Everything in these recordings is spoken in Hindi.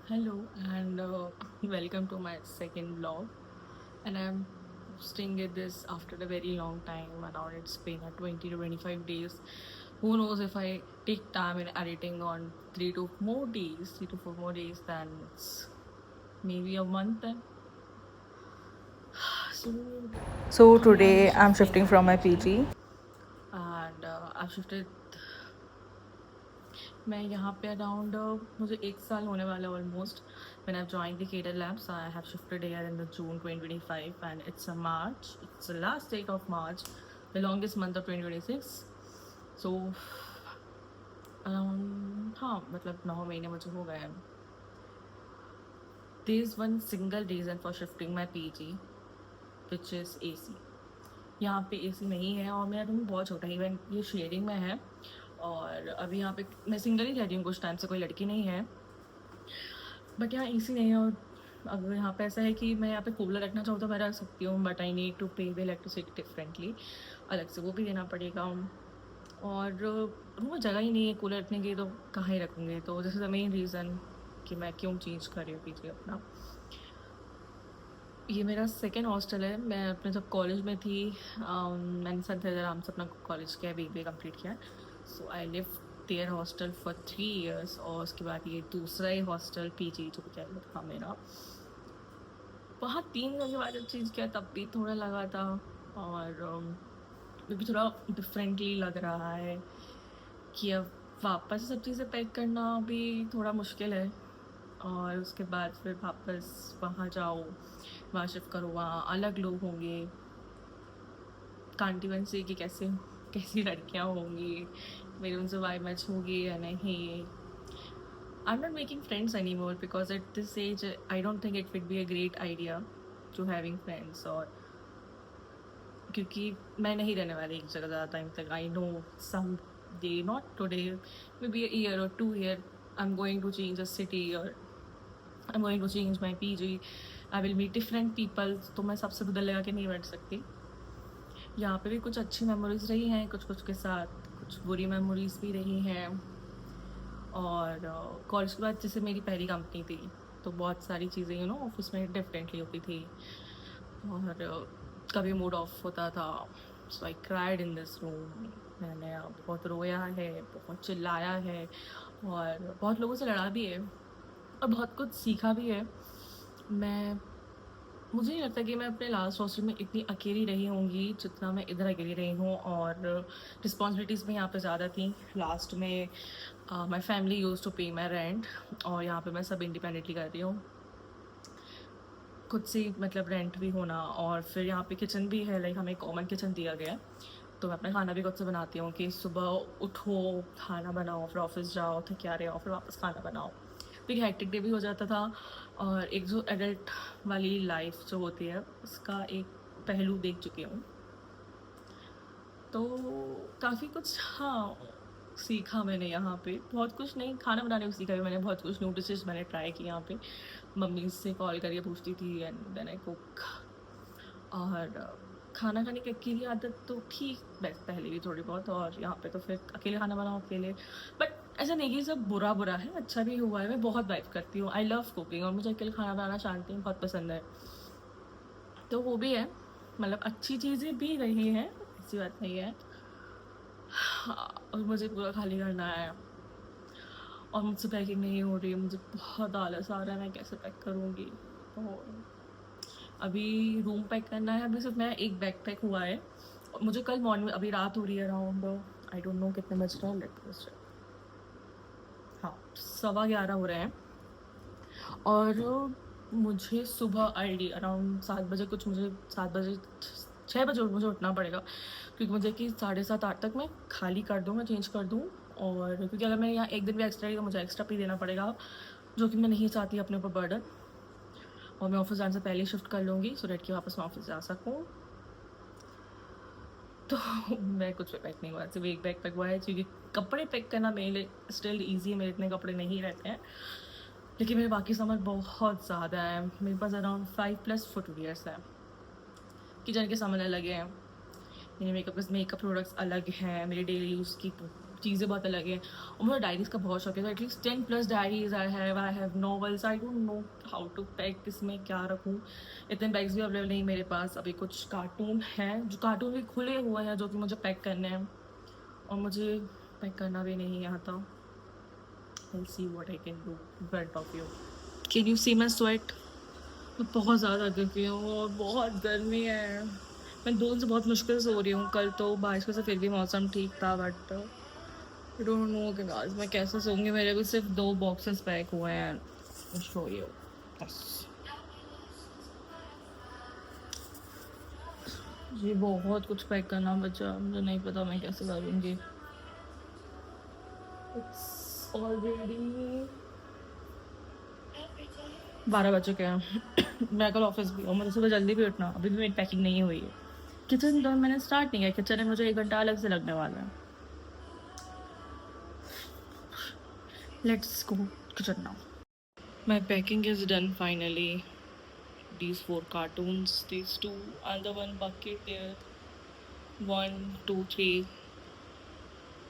Hello and welcome to my second vlog. And I'm staying at this after a very long time. Around it's been a 20 to 25 days. Who knows if I take time in editing on 3 to 4 more days, then it's maybe a month then. So So अभी I'm today I'm shifting shifting my from my PG PG. and I've shifted. मैं यहाँ पे अराउंड मुझे 1 साल होने वाला almost when I've joined the Cater Labs. I have shifted here in the June 2025 and it's a March. It's the last date of March, the longest month of 2026. So around हाँ मतलब 9 महीने मुझे हो गए हैं. There is one single reason for shifting my PG, which is AC. यहाँ पे एसी नहीं है और मेरा रूम बहुत छोटा है. इवन ये शेयरिंग में है और अभी यहाँ पे मैं सिंगल ही रह रही हूँ कुछ टाइम से, कोई लड़की नहीं है. बट यहाँ एसी नहीं है और अगर यहाँ पे ऐसा है कि मैं यहाँ पे कूलर रखना चाहूँ तो मैं रख सकती हूँ, बट आई नीड टू पे द इलेक्ट्रिसिटी डिफरेंटली, अलग से वो भी देना पड़ेगा. और रूम में जगह ही नहीं है कूलर रखने की, तो कहाँ ही रखूँगी. तो this is the main reason कि मैं क्यों चेंज कर रही हूँ पीछे अपना. ये मेरा सेकेंड हॉस्टल है. मैं अपने जब कॉलेज में थी मैंने संत आराम से अपना कॉलेज किया, BBA कंप्लीट किया. So I live there hostel for 3 years और उसके बाद ये दूसरा ही हॉस्टल PG जो क्या था मेरा. वहाँ 3 दिन के बाद जब चेंज किया तब भी थोड़ा लगा था और अभी भी थोड़ा डिफरेंटली लग रहा है कि अब वापस सब चीज़ें पैक करना भी थोड़ा मुश्किल है. और उसके बाद फिर वापस वहाँ जाओ, वहाँ शिफ्ट करो, वहाँ अलग लोग होंगे. कांट इवन से कि कैसे कैसी लड़कियाँ होंगी, मेरी उनसे वाइब मैच होगी या नहीं. I'm not making friends anymore because at this age I don't think it would be a great idea to having friends. और क्योंकि मैं नहीं रहने वाली एक जगह ज़्यादा टाइम तक. I know some day, not today, maybe year और 2 year I am going to change a city और I am going to change my PG. I will meet different people. तो मैं सबसे बदल लगा के नहीं बैठ सकती. यहाँ पे भी कुछ अच्छी मेमोरीज रही हैं कुछ कुछ के साथ, कुछ बुरी मेमोरीज भी रही हैं. और कॉलेज के बाद जैसे मेरी पहली कंपनी थी तो बहुत सारी चीज़ें ऑफिस में डिफरेंटली होती थी. और कभी मूड ऑफ होता था. So I cried in this room. मैंने बहुत रोया है, बहुत चिल्लाया है और बहुत लोगों से लड़ा भी है और बहुत कुछ सीखा भी है. मैं मुझे नहीं लगता कि मैं अपने लास्ट हॉस्टल में इतनी अकेली रही होंगी जितना मैं इधर अकेली रही हूँ. और रिस्पॉन्सिबिलिटीज़ भी यहाँ पे ज़्यादा थी. लास्ट में माई फैमिली यूज टू पे माई रेंट और यहाँ पे मैं सब इंडिपेंडेंटली कर रही हूँ खुद से मतलब रेंट भी होना. और फिर यहाँ पे किचन भी है, लाइक हमें कॉमन किचन दिया गया है. तो मैं अपना खाना भी खुद से बनाती हूँ कि सुबह उठो, खाना बनाओ, फिर ऑफिस जाओ, थक आ रहे हो, फिर वापस खाना बनाओ. फिर हैक्टिक डे भी हो जाता था. और एक जो एडल्ट वाली लाइफ जो होती है उसका एक पहलू देख चुकी हूँ. तो काफ़ी कुछ हाँ सीखा मैंने यहाँ पे. बहुत कुछ नहीं, खाना बनाने को सीखा भी मैंने. बहुत कुछ न्यू डिशेज मैंने ट्राई की यहाँ पे. मम्मी से कॉल करके पूछती थी एंड देन आई कुक. और खाना खाने की आदत तो थी पहले भी थोड़ी बहुत. और यहाँ पे तो फिर अकेले खाना बनाओ अकेले. बट ऐसा नहीं कि सब बुरा बुरा है, अच्छा भी हुआ है. मैं बहुत वाइब करती हूँ. आई लव कुकिंग और मुझे अकेले खाना बनाना जानती हूँ बहुत पसंद है. तो वो भी है, मतलब अच्छी चीज़ें भी रही हैं, ऐसी बात नहीं है. हाँ, और मुझे पूरा खाली करना है और मुझसे पैकिंग नहीं हो रही है. मुझे बहुत आलस आ रहा है, मैं कैसे पैक करूँगी. तो अभी रूम पैक करना है. अभी सिर्फ मेरा एक बैग पैक हुआ है. मुझे कल मॉर्निंग, अभी रात हो रही है अराउंड, आई डोंट नो कितने बज रहे हैं, लेट मी चेक. हाँ, 11:15 हो रहे हैं. और मुझे सुबह आईडी अराउंड 7 बजे कुछ, मुझे 7 बजे 6 बजे मुझे उठना पड़ेगा क्योंकि मुझे कि 7:30 8 तक मैं खाली कर दूँ, मैं चेंज कर दूँ. और क्योंकि अगर मैं यहाँ एक दिन भी एक्स्ट्रा रही तो मुझे एक्स्ट्रा पे देना पड़ेगा, जो कि मैं नहीं चाहती अपने ऊपर बर्डन. और मैं ऑफिस जाने से पहले शिफ्ट कर लूँगी सो डेट कि वापस मैं ऑफिस जा सकूँ. तो मैं कुछ भी पैक नहीं हुआ, सिर्फ एक बैग पैक हुआ है क्योंकि कपड़े पैक करना मेरे लिए स्टिल ईजी है. मेरे इतने कपड़े नहीं रहते हैं, लेकिन मेरे बाकी सामान बहुत ज़्यादा है. मेरे पास अराउंड 5+ फुटवियर्स है. किचन के सामान अलग हैं, मेरे मेकअप प्रोडक्ट्स अलग हैं, मेरे डेली यूज़ की चीज़ें बहुत अलग है। और मुझे डायरीज़ का बहुत शौक है, तो at least 10+ diaries I have novels. I don't know how to pack, किसमें क्या रखूँ। इतने बैग्स भी अवेलेबल नहीं मेरे पास। अभी कुछ कार्टून हैं, जो कार्टून भी खुले हुए हैं, जो कि मुझे पैक करने हैं, और मुझे पैक करना भी नहीं आता। I'll see what I can do in front of you. Can you see my sweat? मैं बहुत ज़्यादा गिर हूँ और बहुत गर्मी है। मैं 2 दिन से बहुत मुश्किल से सो रही हूँ। कल तो बारिश वजह से फिर भी मौसम ठीक था, बट आई डोंट नो कि आज मैं कैसे सोऊंगी। मेरे भी सिर्फ 2 बॉक्सेस पैक हुए हैं। शो यू बस। जी बहुत कुछ पैक करना बचा, मुझे नहीं पता मैं कैसे करूँगी। इट्स ऑलरेडी 12 बज चुके हैं। मैं कल ऑफिस भी हूँ, मुझे सुबह जल्दी भी उठना। अभी भी मेरी पैकिंग नहीं हुई है। किचन तो मैंने स्टार्ट नहीं किया, किचन में मुझे 1 घंटा अलग से लगने वाला है। Let's go kitchen now. My packing is done finally. These 4 cartoons, these 2, and the 1 bucket there. 1, 2, 3,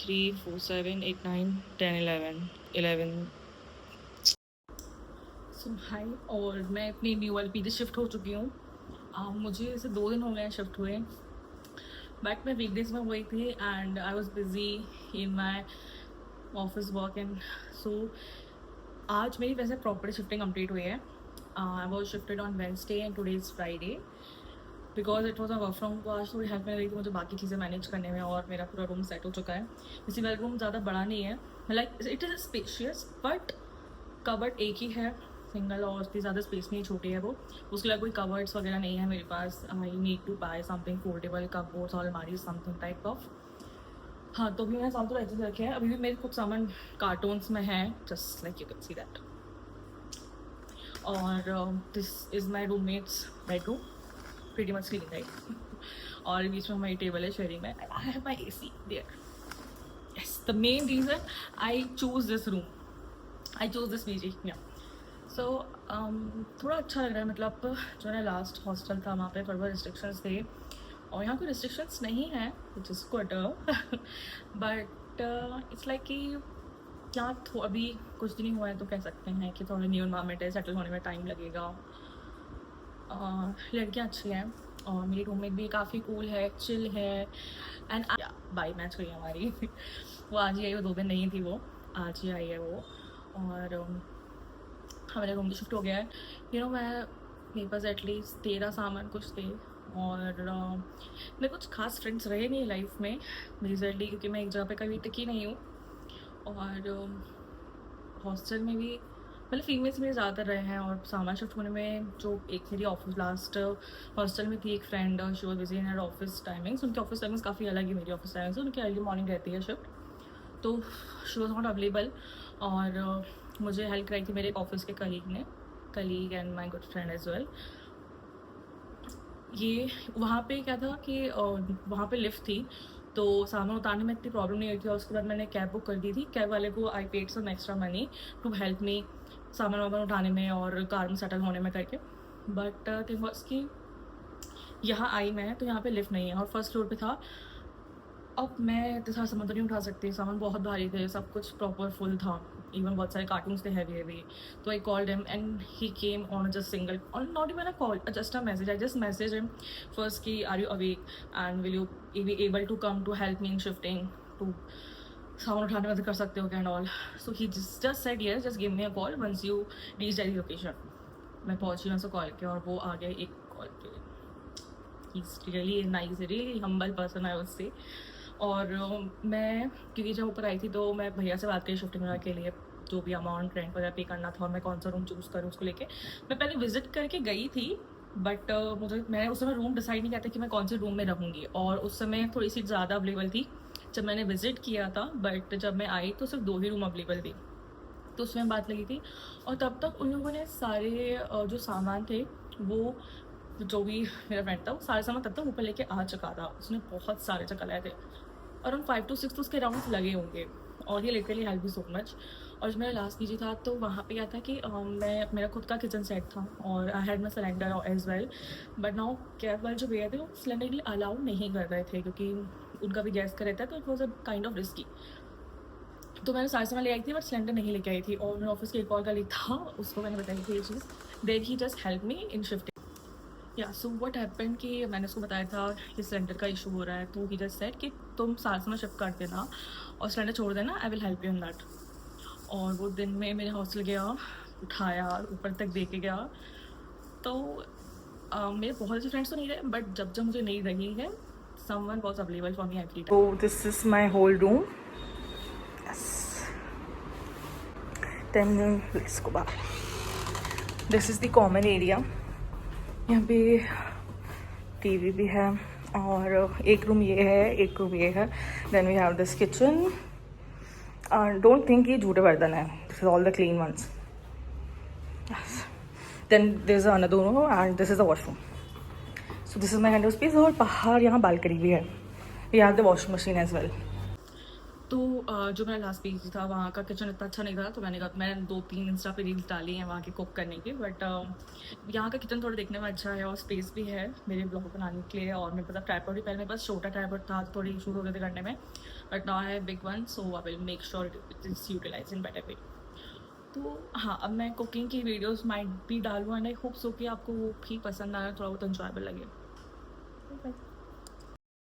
3, 4, 7, 8, 9, 10, 11. So high, और मैं अपनी न्यू वाली पीजी शिफ्ट हो चुकी हूँ। मुझे ऐसे 2 दिन हो गए हैं शिफ्ट हुए, बट मैं वीकडेज में हुई थी and I was busy in my office work and so आज मेरी वैसे प्रॉपर शिफ्टिंग कंप्लीट हुई है। I was shifted on Wednesday and today is Friday, because it was a work from home. आज थोड़ी हेल्प मिल रही थी मुझे बाकी चीज़ें मैनेज करने में, और मेरा पूरा रूम सेट हो चुका है। इसी मेरा रूम ज़्यादा बड़ा नहीं है, like it is spacious, but cupboard एक ही है सिंगल, और उसकी ज़्यादा स्पेस नहीं, छोटी है वो। उसके लिए कोई कवर्ड्स वगैरह नहीं है मेरे पास। I need to buy something foldable cupboards और अलमारी समथिंग टाइप ऑफ। हाँ, तो भी मैंने सामान तो ऐसे से रखे हैं। अभी भी मेरे कुछ सामान कार्टून्स में है, just like you can see that. और this is my roommate's bedroom, pretty much clean right. और बीच में हमारी टेबल है शेयरिंग में। I have my AC there. Yes, the main reason I choose this room, I choose this PG। Yeah सो थोड़ा अच्छा लग रहा है। मतलब जो है लास्ट हॉस्टल था, वहाँ पे थोड़ा बहुत रिस्ट्रिक्शंस थे, और यहाँ कोई रिस्ट्रिक्शंस नहीं है, which is good. But it's like कि यहाँ अभी कुछ दिन ही हुआ है, तो कह सकते हैं कि थोड़ा न्यू इन्वायरमेंट है, सेटल होने में टाइम लगेगा। लड़कियाँ अच्छी हैं, और मेरी रूममेट भी काफ़ी कूल है, चिल है। एंड बाई मैच हुई हमारी। वो आज ही आई, वो 2 दिन नहीं थी, वो आज ही आई है वो। और हमारे रूम भी शिफ्ट हो गया है। मेरे पास एटलीस्ट 13 सामान कुछ थे, और मेरे कुछ खास फ्रेंड्स रहे नहीं लाइफ में मेजरली, क्योंकि मैं एक जगह पे कभी टिकी नहीं हूँ। और हॉस्टल में भी मतलब फीमेल्स में ज़्यादातर रहे हैं, और सामान शिफ्ट होने में जो एक मेरी ऑफिस लास्ट हॉस्टल में थी एक friend, she was busy in her office timings. उनकी ऑफिस टाइमिंग्स काफ़ी अलग है मेरी ऑफिस टाइमिंग्स, उनकी अर्ली मॉर्निंग रहती है शिफ्ट, तो शी वॉज नॉट अवेलेबल। और मुझे हेल्प कराई थी मेरे ऑफिस के colleague and my good friend as well. ये वहाँ पे क्या था कि वहाँ पे लिफ्ट थी, तो सामान उतारने में इतनी प्रॉब्लम नहीं हुई थी। और उसके बाद मैंने कैब बुक कर दी थी। कैब वाले को I paid some extra money to help me सामान वामान उठाने में और कार में सेटल होने में करके। बट थिंग वॉज कि यहाँ आई मैं, तो यहाँ पे लिफ्ट नहीं है, और फर्स्ट फ्लोर पे था। अब मैं इतना सारा सामान तो नहीं उठा सकती, सामान बहुत भारी थे, सब कुछ प्रॉपर फुल था, इवन बहुत सारे कार्टून्स थे हैवी। तो I called him and he came on just single, on not even a call, just a message. I just message him first कि are you awake and will you be able to come to help me in shifting, to सामान उठाने में कर सकते हो and all. So he just said yes, just give me a call once you reach that location. मैं पहुंची उनसे कॉल किया, और वो आ गए एक कॉल पे। He is really nice, really humble person I would say. और मैं क्योंकि जब ऊपर आई थी, तो मैं भैया से बात करी शिफ्टिंग वगैरह के लिए, जो भी अमाउंट रेंट वगैरह पे करना था, और मैं कौन सा रूम चूज़ करूँ उसको लेके मैं पहले विजिट करके गई थी। बट मैंने उस समय रूम डिसाइड नहीं किया था कि मैं कौन से रूम में रहूँगी, और उस समय थोड़ी सी ज़्यादा अवेलेबल थी जब मैंने विजिट किया था। बट जब मैं आई तो सिर्फ 2 ही रूम अवेलेबल थी, तो उसमें बात लगी थी। और तब तक उन लोगों ने सारे जो सामान थे, वो जो भी मेरा फ्रेंड था, वो सारे सामान तब तक ऊपर लेके आ चुका था। उसने बहुत सारे चक्कर लाए थे, अराउंड 5 to 6 तो उसके राउंड लगे होंगे, और ये लिटरली हेल्प भी सो मच। और जो मेरा लास्ट पीजी था, तो वहाँ पे क्या था कि मेरा खुद का किचन सेट था, और I had my cylinder as well. But now cab वाले जो भैया थे, वो सिलेंडर के लिए अलाउ नहीं कर रहे थे, क्योंकि उनका भी गैस का रहता है, तो it was a kind of risky. तो मैंने सामान ले आई थी बट सिलेंडर नहीं लेके आई थी, और मेरे ऑफिस के एक और कलीग था, उसको मैंने बताई थी ये चीज़, then he just help me in shifting. Yeah so what happened कि मैंने उसको बताया था कि सिलेंडर का इशू हो रहा है, तो ही जस्ट सेड कि तुम सामान शिफ्ट कर देना और सिलेंडर छोड़ देना, I will help you in that. और वो दिन में मेरे हॉस्टल गया, उठाया, ऊपर तक दे के गया। तो मेरे बहुत अच्छे फ्रेंड्स तो नहीं रहे, बट जब जब मुझे नहीं रही है, someone was available for me every time. So this is my whole room. Yes. Then let's go back. This is the common area. यहाँ पे टीवी भी है, और एक रूम ये है, एक रूम ये है. Then we have this kitchen. Don't think ये झूठे बर्तन है. This is all the clean ones. Yes. Then there's another room and this is the washroom. So this is my kind of space. और बाहर यहाँ बालकनी भी है. We have the washing machine as well. तो जो मेरा लास्ट पीजी था वहाँ का किचन इतना अच्छा नहीं था, तो मैंने 2-3 इंस्टा पे रील्स डाली हैं वहाँ के कुक करने की, बट यहाँ का किचन थोड़ा देखने में अच्छा है और स्पेस भी है मेरे ब्लॉग बनाने के लिए। और मेरे पास ट्राइपॉड भी, पहले मेरे पास छोटा ट्राइपॉड था, थोड़ी इशूज हो रहे थे करने में, but now I have big one, so I will make sure it is utilise in better way. तो हाँ, अब मैं कुकिंग की वीडियोज़ माइट भी डालूँ, एंड आई होप सो कि आपको वो भी पसंद आए, थोड़ा बहुत इन्जॉयबल लगे।